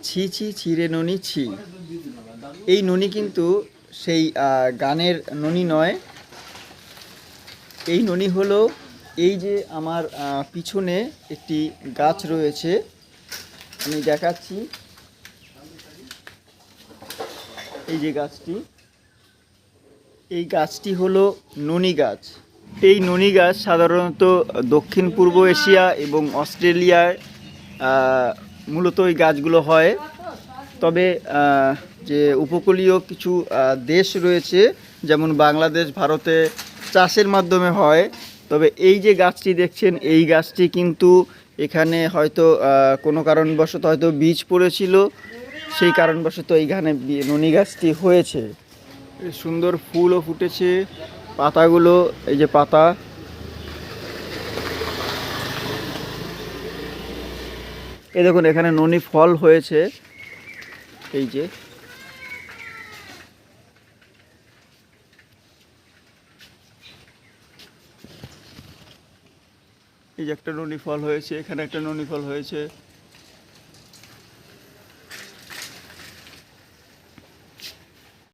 ছি ছি ছিঁড়ে ননি ছি। এই ননি কিন্তু সেই গানের ননি নয়। এই ননি হলো এই যে আমার পিছনে একটি গাছ রয়েছে, আমি দেখাচ্ছি। এই যে গাছটি, এই গাছটি হলো ননি গাছ। এই ননি গাছ সাধারণত দক্ষিণ পূর্ব এশিয়া এবং অস্ট্রেলিয়ায় মূলত এই গাছগুলো হয়। তবে যে উপকূলীয় কিছু দেশ রয়েছে, যেমন বাংলাদেশ, ভারতে চাষের মাধ্যমে হয়। তবে এই যে গাছটি দেখছেন, এই গাছটি কিন্তু এখানে হয়তো কোনো কারণবশত হয়তো বীজ পড়েছিল, সেই কারণবশত এইখানে ননি গাছটি হয়েছে। সুন্দর ফুলও ফুটেছে, পাতাগুলো, এই যে পাতা, এই দেখুন এখানে ননি ফল হয়েছে। এই যে একটা ননি ফল হয়েছে, এখানে একটা ননি ফল হয়েছে।